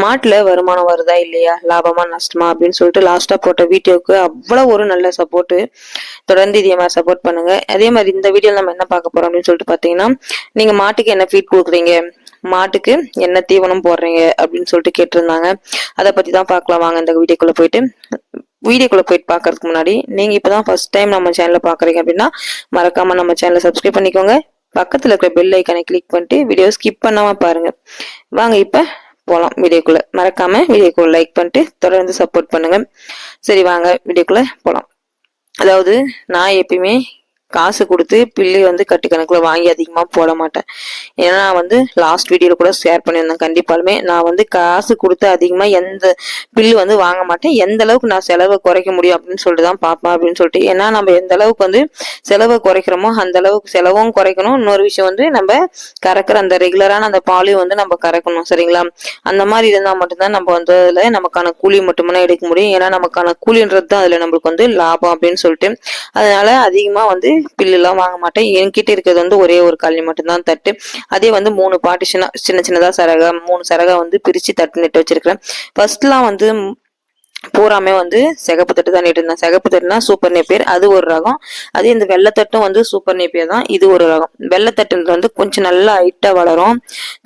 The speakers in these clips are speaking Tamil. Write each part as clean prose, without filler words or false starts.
மாட்டுல வருமானம் வருதா இல்லையா, லாபமா நஷ்டமா அப்படின்னு சொல்லிட்டு லாஸ்டா போட்ட வீடியோக்கு அவ்வளவு ஒரு நல்ல சப்போர்ட். தொடர்ந்து இதே மாதிரி சப்போர்ட் பண்ணுங்க. அதே மாதிரி இந்த வீடியோல நம்ம என்ன பார்க்க போறோம் அப்படின்னு சொல்லிட்டு பாத்தீங்கன்னா, நீங்க மாட்டுக்கு என்ன ஃபீட் கொடுக்குறீங்க, மாட்டுக்கு என்ன தீவனம் போடுறீங்க அப்படின்னு சொல்லிட்டு கேட்டிருந்தாங்க. அதை பத்தி தான் பார்க்கலாம் வாங்க இந்த வீடியோக்குள்ள போயிட்டு பாக்குறதுக்கு முன்னாடி, நீங்க இப்பதான் ஃபர்ஸ்ட் டைம் நம்ம சேனலை பாக்குறீங்க அப்படின்னா மறக்காம நம்ம சேனலை சப்ஸ்கிரைப் பண்ணிக்கோங்க. பக்கத்துல இருக்கிற பெல் ஐக்கனை கிளிக் பண்ணிட்டு வீடியோ ஸ்கிப் பண்ணாம பாருங்க. வாங்க இப்ப போலாம் வீடியோக்குள்ள. மறக்காம வீடியோக்குள்ள லைக் பண்ணிட்டு தொடர்ந்து சப்போர்ட் பண்ணுங்க. சரி வாங்க வீடியோக்குள்ள போலாம். அதாவது நான் எப்பயுமே காசு கொடுத்து பில்லு வந்து கட்டு கணக்குல வாங்கி அதிகமா போட மாட்டேன். ஏன்னா நான் வந்து லாஸ்ட் வீடியோல கூட ஷேர் பண்ணியிருந்தேன். கண்டிப்பாலுமே நான் வந்து காசு கொடுத்து அதிகமா எந்த பில்லு வந்து வாங்க மாட்டேன். எந்த அளவுக்கு நான் செலவை குறைக்க முடியும் அப்படின்னு சொல்லிட்டு தான் பார்ப்பேன் அப்படின்னு சொல்லிட்டு. ஏன்னா நம்ம எந்த அளவுக்கு வந்து செலவை குறைக்கிறோமோ அந்த அளவுக்கு செலவும் குறைக்கணும். இன்னொரு விஷயம் வந்து நம்ம கறக்கிற அந்த ரெகுலரான அந்த பாலையும் வந்து நம்ம கறக்கணும். சரிங்களா? அந்த மாதிரி இருந்தால் மட்டும்தான் நம்ம வந்து அதுல நமக்கான கூலி மட்டுமே எடுக்க முடியும். ஏன்னா நமக்கான கூலின்றது தான் அதுல நம்மளுக்கு வந்து லாபம் அப்படின்னு சொல்லிட்டு. அதனால அதிகமா வந்து பில்லு எல்லாம் வாங்க மாட்டேன். என்கிட்ட இருக்கிறது வந்து ஒரே ஒரு கழனி மட்டும்தான் தட்டு. அதே வந்து 3 பார்ட்டிஷனா சின்னதா சரகா 3 சரகா வந்து பிரிச்சு தட்டு நட்டு வச்சிருக்கிறேன். ஃபர்ஸ்ட்லாம் வந்து பூராமே வந்து சிகப்பு தட்டு தான் இருந்தேன். சிகப்பு தட்டுனா சூப்பர் நேப்பியர், அது ஒரு ரகம். அதே இந்த வெள்ளைத்தட்டும் வந்து சூப்பர் நேப்பியர் தான், இது ஒரு ரகம். வெள்ளைத்தட்டுன்றது வந்து கொஞ்சம் நல்லா ஹைட்டா வளரும்.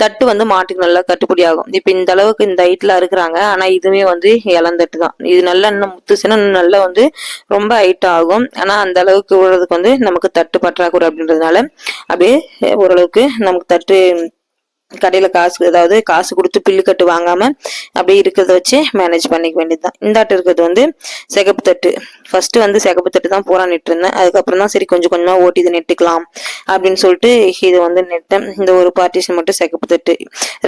தட்டு வந்து மாட்டுக்கு நல்லா கட்டுப்படி ஆகும். இப்ப இந்த அளவுக்கு இந்த ஹைட்ல இருக்கிறாங்க. ஆனா இதுவே வந்து இளந்தட்டு தான். இது நல்லா இன்னும் முத்துச்சுன்னா நல்லா வந்து ரொம்ப ஹைட் ஆகும். ஆனா அந்த அளவுக்கு விடுறதுக்கு வந்து நமக்கு தட்டு பற்றாக்குறை அப்படின்றதுனால அப்படியே ஓரளவுக்கு நமக்கு தட்டு கடையில அதாவது காசு கொடுத்து பில்லு கட்டு வாங்காம அப்படியே இருக்கிறத வச்சு மேனேஜ் பண்ணிக்க வேண்டியதுதான். இந்தாட்டு இருக்கிறது வந்து சிகப்பு தட்டு. ஃபர்ஸ்ட் வந்து சிகப்பு தட்டு தான் பூரா நெட்டு இருந்தேன். அதுக்கப்புறம் தான் சரி கொஞ்சம் கொஞ்சமா ஓட்டி இதை நெட்டுக்கலாம் அப்படின்னு சொல்லிட்டு இது வந்து நெட்டேன். இந்த ஒரு பார்ட்டிஷன் மட்டும் சிகப்பு தட்டு.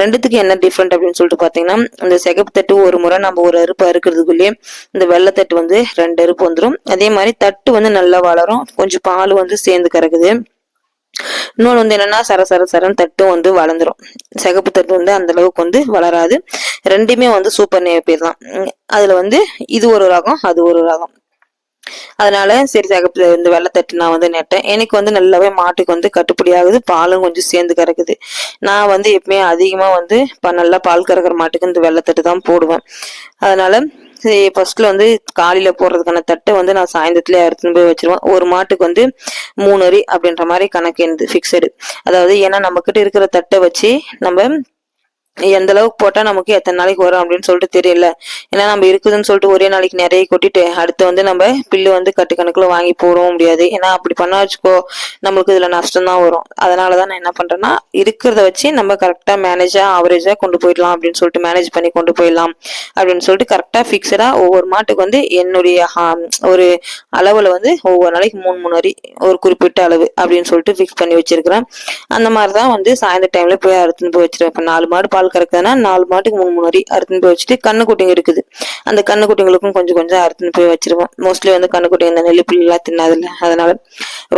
ரெண்டுத்துக்கு என்ன டிஃப்ரெண்ட் அப்படின்னு சொல்லிட்டு பாத்தீங்கன்னா, இந்த சிகப்பு தட்டு ஒரு முறை நம்ம ஒரு அறுப்பு அறுக்கிறதுக்குள்ளேயே இந்த வெள்ளை தட்டு வந்து 2 அறுப்பு வந்துடும். அதே மாதிரி தட்டு வந்து நல்லா வளரும். கொஞ்சம் பால் வந்து சேர்ந்து கறக்குது. இன்னொன்று வந்து என்னன்னா சரன்னு தட்டும் வந்து வளர்ந்துரும். சிகப்பு தட்டு வந்து அந்த அளவுக்கு வந்து வளராது. ரெண்டுமே வந்து சூப்பர் நேப்பியர் தான். அதுல வந்து இது ஒரு ரகம், அது ஒரு ரகம். அதனால சரி சிகப்பு இந்த வெள்ளைத்தட்டு நான் வந்து நட்டேன். எனக்கு வந்து நல்லாவே மாட்டுக்கு வந்து கட்டுப்படி ஆகுது. பாலும் கொஞ்சம் சேர்ந்து கறக்குது. நான் வந்து எப்பவுமே அதிகமா வந்து நல்லா பால் கறக்கிற மாட்டுக்கு இந்த வெள்ளைத்தட்டு தான் போடுவேன். அதனால ஃபர்ஸ்ட்ல வந்து காலையில போடுறதுக்கான தட்டை வந்து நான் சாயந்தரத்துல எடுத்துன்னு போய் வச்சிருவேன். ஒரு மாட்டுக்கு வந்து 3 அரி அப்படின்ற மாதிரி கணக்கு இருந்து பிக்சடு. அதாவது ஏன்னா நம்ம கிட்ட இருக்கிற தட்டை வச்சு நம்ம எந்த அளவுக்கு போட்டா நமக்கு எத்தனை நாளைக்கு வரும் அப்படின்னு சொல்லிட்டு தெரியல. ஏன்னா நம்ம இருக்குதுன்னு சொல்லிட்டு ஒரே நாளைக்கு நிறைய கொட்டிட்டு அடுத்து வந்து நம்ம பில்லு வந்து கட்டு கணக்குல வாங்கி போடவும் முடியாது. ஏன்னா அப்படி பண்ணா வச்சுக்கோ நம்மளுக்கு இதுல நஷ்டம் தான் வரும். அதனாலதான் நான் என்ன பண்றேன்னா இருக்கிறத வச்சு நம்ம கரெக்டா ஆவரேஜா கொண்டு போயிடலாம் அப்படின்னு சொல்லிட்டு மேனேஜ் பண்ணி கொண்டு போயிடலாம் அப்படின்னு சொல்லிட்டு கரெக்டா பிக்சடா ஒவ்வொரு மாட்டுக்கு வந்து என்னுடைய ஒரு அளவுல வந்து ஒவ்வொரு நாளைக்கு 3 அரி ஒரு குறிப்பிட்ட அளவு அப்படின்னு சொல்லிட்டு பிக்ஸ் பண்ணி வச்சிருக்கிறேன். அந்த மாதிரிதான் வந்து சாயந்தர டைம்ல போய் அறுத்துன்னு போய் வச்சிருவேன். இப்ப 4 மாடு பால் கறக்குதுன்னா 4 மாட்டுக்கு 3 அரி அறுத்துன்னு போய் வச்சுட்டு கண்ணுக்குட்டிங்க இருக்குது. அந்த கண்ணுக்குட்டிங்களுக்கும் கொஞ்சம் கொஞ்சம் அறுத்துன்னு போய் வச்சிருவோம். மோஸ்ட்லி வந்து கண்ணுக்குட்டிங்க இந்த நெல்லு புல்லு எல்லாம் தின்னாதுல. அதனால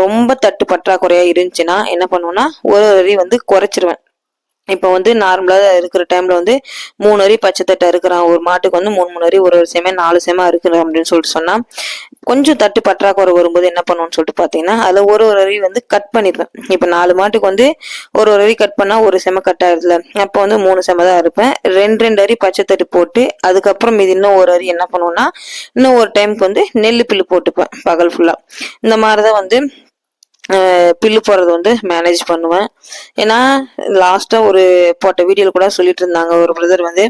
ரொம்ப தட்டு பற்றாக்குறையா இருந்துச்சுன்னா என்ன பண்ணுவோம்னா ஒரு அரி வந்து குறைச்சிருவேன். இப்ப வந்து நார்மலா இருக்கிற டைம்ல வந்து 3 அரி பச்சை தட்டை இருக்கிறான். ஒரு மாட்டுக்கு வந்து 3 அரி ஒரு சேமை 4 சேமா இருக்கிறோம் அப்படின்னு சொல்லிட்டு சொன்னா கொஞ்சம் தட்டு பற்றாக்குறை வரும்போது என்ன பண்ணுவோம்னு சொல்லிட்டு பாத்தீங்கன்னா அதுல ஒரு அரி வந்து கட் பண்ணிடுவேன். இப்ப 4 மாட்டுக்கு வந்து ஒரு அரி கட் பண்ணா ஒரு செம கட் ஆயிருதுல. அப்ப வந்து 3 செம தான் இருப்பேன். 2 அரி பச்சை தட்டு போட்டு அதுக்கப்புறம் இது இன்னும் ஒரு அரி என்ன பண்ணுவோம்னா இன்னும் ஒரு டைமுக்கு வந்து நெல்லு பில்லு போட்டுப்பேன் பகல் ஃபுல்லா. இந்த மாதிரிதான் வந்து பில்லு போடுறது வந்து மேனேஜ் பண்ணுவேன். ஏன்னா லாஸ்டா ஒரு போட்ட வீடியோல கூட சொல்லிட்டு இருந்தாங்க ஒரு பிரதர் வந்து,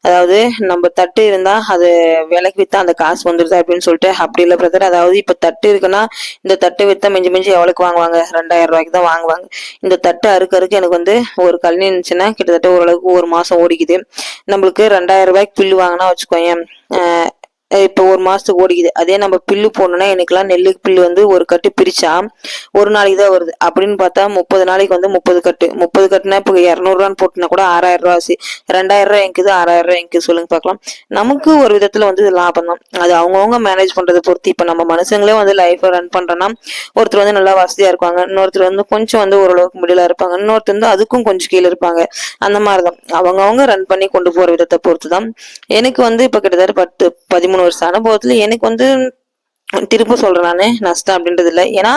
அதாவது நம்ம தட்டு இருந்தா அது விலைக்கு வித்தா அந்த காசு வந்துருது அப்படின்னு சொல்லிட்டு. அப்படி இல்லை பிரதர், அதாவது இப்ப தட்டு இருக்குன்னா இந்த தட்டு வித்தா மிஞ்சி மிஞ்சி எவ்வளவுக்கு வாங்குவாங்க, 2000 ரூபாய்க்கு தான் வாங்குவாங்க. இந்த தட்டு அறுக்கு எனக்கு வந்து ஒரு கழனி இருந்துச்சுன்னா கிட்டத்தட்ட ஓரளவுக்கு ஒரு மாசம் ஓடிக்குது. நம்மளுக்கு 2000 ரூபாய்க்கு பில்லு வாங்கினா வச்சுக்கோயேன் இப்ப ஒரு மாசத்துக்கு ஓடிக்குது. அதே நம்ம பில்லு போடணும்னா எனக்குலாம் நெல்லு பில்லு வந்து ஒரு கட்டு பிரிச்சா ஒரு நாளைக்கு தான் வருது. அப்படின்னு பார்த்தா 30 நாளைக்கு வந்து 30 கட்டுனா இப்ப 200 ரூபான்னு போட்டுனா கூட 6000 ரூபா ஆச்சு. 2000 ரூபாய் எங்குது 6000 ரூபாய் எங்குது சொல்லுங்க பாக்கலாம். நமக்கு ஒரு விதத்துல வந்து லாபம் தான். அது அவங்கவுங்க மேனேஜ் பண்றதை பொறுத்து. இப்ப நம்ம மனுஷங்களே வந்து லைஃப் ரன் பண்றோம்னா ஒருத்தர் வந்து நல்லா வசதியா இருப்பாங்க, இன்னொருத்தர் வந்து கொஞ்சம் வந்து ஓரளவுக்கு முடியல இருப்பாங்க, இன்னொருத்தர் வந்து அதுக்கும் கொஞ்சம் கீழே இருப்பாங்க. அந்த மாதிரிதான் அவங்கவுங்க ரன் பண்ணி கொண்டு போற விதத்தை பொறுத்துதான். எனக்கு வந்து இப்ப கிட்டத்தட்ட 10-13 வருஷம் அனுபவத்துல எனக்கு வந்து திரும்ப சொல்றேன், நானு நஷ்டம் அப்படின்றது இல்லை. ஏன்னா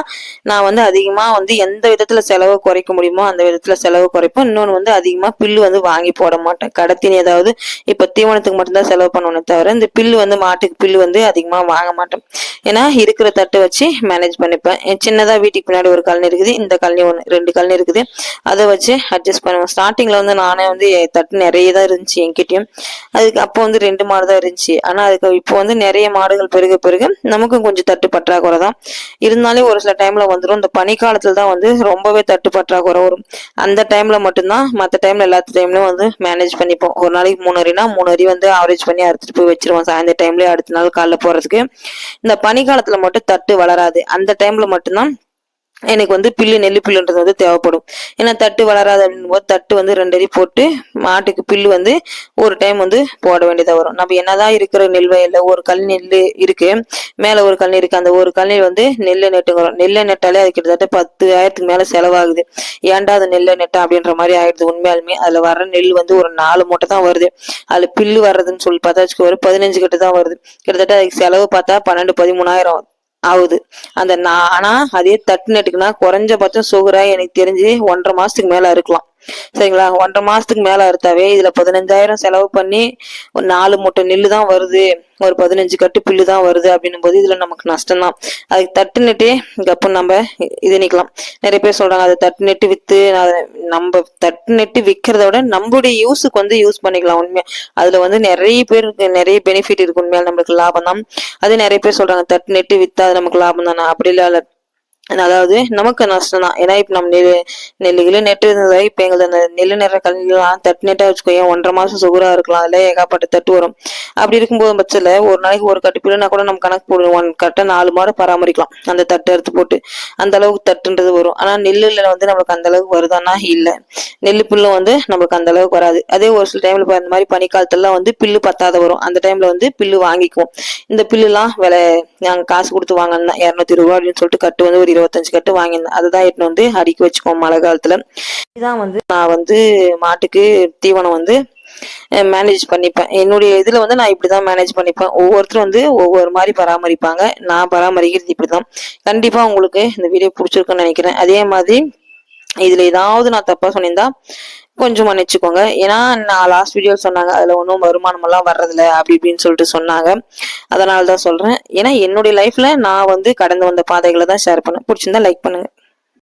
நான் வந்து அதிகமா வந்து எந்த விதத்துல செலவு குறைக்க முடியுமோ அந்த விதத்துல செலவு குறைப்பேன். இன்னொன்னு வந்து அதிகமா பில்லு வந்து வாங்கி போட மாட்டேன். கடத்தின் ஏதாவது இப்ப தீவனத்துக்கு மட்டும்தான் செலவு பண்ணுவேனே தவிர இந்த பில்லு வந்து மாட்டுக்கு பில்லு வந்து அதிகமா வாங்க மாட்டேன். ஏன்னா இருக்கிற தட்டை வச்சு மேனேஜ் பண்ணிப்பேன். சின்னதா வீட்டுக்கு பின்னாடி ஒரு கழனி இருக்குது, இந்த கழனி ஒன்று 2 கழனி இருக்குது, அதை வச்சு அட்ஜஸ்ட் பண்ணுவேன். ஸ்டார்டிங்ல வந்து நானே வந்து தட்டு நிறைய தான் இருந்துச்சு என்கிட்டயும். அதுக்கு அப்போ வந்து 2 மாடு தான் இருந்துச்சு. ஆனா அதுக்கு இப்போ வந்து நிறைய மாடுகள் பெருக பெருக நமக்கும் கொஞ்சம் தட்டு பற்றாக்குறை தான். இருந்தாலும் ஒரு சில டைம்ல வந்துடும். இந்த பனிக்காலத்துல தான் வந்து ரொம்பவே தட்டு பற்றாக்குறை வரும். அந்த டைம்ல மட்டும்தான், மற்ற டைம்ல எல்லாத்த டைம்லயும் வந்து மேனேஜ் பண்ணிப்போம். ஒரு நாளைக்கு 3 அரினா 3 அரி வந்து ஆவரேஜ் பண்ணி அறுத்துட்டு போய் வச்சிருவோம் சாயந்தர டைம்லயே, அடுத்த நாள் காலைல போறதுக்கு. இந்த பனிக்காலத்துல மட்டும் தட்டு வளராது. அந்த டைம்ல மட்டும்தான் எனக்கு வந்து பில்லு, நெல்லு பில்லுன்றது வந்து தேவைப்படும். ஏன்னா தட்டு வளராது அப்படின்னும் போது தட்டு வந்து 2 அடி போட்டு மாட்டுக்கு பில்லு வந்து ஒரு டைம் வந்து போட வேண்டியதா வரும். நம்ம என்னதான் இருக்கிற நெல் வயல்ல ஒரு கல் நெல் இருக்கு, மேல ஒரு கல் இருக்கு, அந்த ஒரு கல் வந்து நெல்லை நெட்டுங்கிறோம். நெல்லை நெட்டாலே அது கிட்டத்தட்ட 10,000க்கு மேல செலவாகுது. ஏன்டா அது நெல்லை நெட்டா அப்படின்ற மாதிரி ஆயிடுது உண்மையாலுமே. அதுல வர்ற நெல் வந்து ஒரு 4 மூட்டை தான் வருது. அதுல பில்லு வர்றதுன்னு சொல்லி பார்த்தா வச்சுக்கோ ஒரு 15 கட்டு தான் வருது. கிட்டத்தட்ட அதுக்கு செலவு பார்த்தா 12, 13,000 ஆகுது. அந்த ஆனா அதே தட்டு நட்டுக்குன்னா குறைஞ்சபட்சம் சுகரா எனக்கு தெரிஞ்சு 1.5 மாசத்துக்கு மேல இருக்கலாம். சரிங்களா? 1.5 மாசத்துக்கு மேல அறுத்தாவே இதுல 15,000 செலவு பண்ணி ஒரு 4 மூட்டை நெல்லு தான் வருது, ஒரு 15 கட்டு பில்லு தான் வருது அப்படின்னும் போது இதுல நமக்கு நஷ்டம் தான். அதுக்கு தட்டு நெட்டே கப்பு நம்ம இது நிக்கலாம். நிறைய பேர் சொல்றாங்க அதை தட்டு நெட்டு வித்து, நம்ம தட்டு நெட்டு விற்கிறத விட நம்மளுடைய யூஸுக்கு வந்து யூஸ் பண்ணிக்கலாம். உண்மையா அதுல வந்து நிறைய பேருக்கு நிறைய பெனிஃபிட் இருக்கு. உண்மையால நம்மளுக்கு லாபம் தான். அது நிறைய பேர் சொல்றாங்க தட்டு நெட்டு வித்தா அது நமக்கு லாபம் தானே, அப்படி இல்ல. அதாவது நமக்கு நஷ்டம் தான். ஏன்னா இப்ப நம்ம நெல்லுகளே நெட்டு இருந்ததா, இப்ப எங்களுக்கு நெல்லு நெற கல்விலாம் தட்டு நெட்டா வச்சுக்கோங்க 1.5 மாசம் சுகரா இருக்கலாம். அதுல ஏகாப்பட்ட தட்டு வரும். அப்படி இருக்கும்போது பட்சத்துல ஒரு நாளைக்கு ஒரு கட்டு பிள்ளைனா கூட நம்ம கணக்கு போடுவோம், கட்ட 4 மாடு பராமரிக்கலாம் அந்த தட்டு எடுத்து போட்டு. அந்த அளவுக்கு தட்டுன்றது வரும். ஆனா நெல்லுல வந்து நம்மளுக்கு அந்த அளவுக்கு வருதானா இல்ல. நெல்லு புல்லும் வந்து நம்மளுக்கு அந்த அளவுக்கு வராது. அதே ஒரு சில டைம்ல இந்த மாதிரி பனிக்காலத்துல வந்து பில்லு பத்தாத வரும். அந்த டைம்ல வந்து பில்லு வாங்கிக்குவோம். இந்த பில்லு எல்லாம் விலை நாங்க காசு கொடுத்து வாங்கினேன் 220 ரூபா அப்படின்னு சொல்லிட்டு கட்டு வந்து ஒரு 25 கட்டு வாங்கியிருந்தேன். அதுதான் எடுத்துன்னு வந்து அடுக்கி வச்சுக்குவோம் மழை காலத்துல. இதுதான் வந்து நான் வந்து மாட்டுக்கு தீவனம் வந்து மேனேஜ் பண்ணிப்பேன். என்னுடைய இதுல வந்து நான் இப்படிதான் மேனேஜ் பண்ணிப்பேன். ஒவ்வொருத்தரும் வந்து ஒவ்வொரு மாதிரி பராமரிப்பாங்க. நான் பராமரிக்கிறது இப்படிதான். கண்டிப்பா உங்களுக்கு இந்த வீடியோ பிடிச்சிருக்குன்னு நினைக்கிறேன். அதே மாதிரி இதுல ஏதாவது நான் தப்பா சொன்னிருந்தா கொஞ்சம் மன்னிச்சுக்கோங்க. ஏன்னா நான் லாஸ்ட் வீடியோ சொன்னாங்க அதுல ஒன்றும் வருமானம் எல்லாம் வர்றதில்ல அப்படி இப்படின்னு சொல்லிட்டு சொன்னாங்க. அதனாலதான் சொல்றேன். ஏன்னா என்னுடைய லைஃப்ல நான் வந்து கடந்து வந்த பாதைகளை தான் ஷேர் பண்ணேன். பிடிச்சிருந்தா லைக் பண்ணுங்க.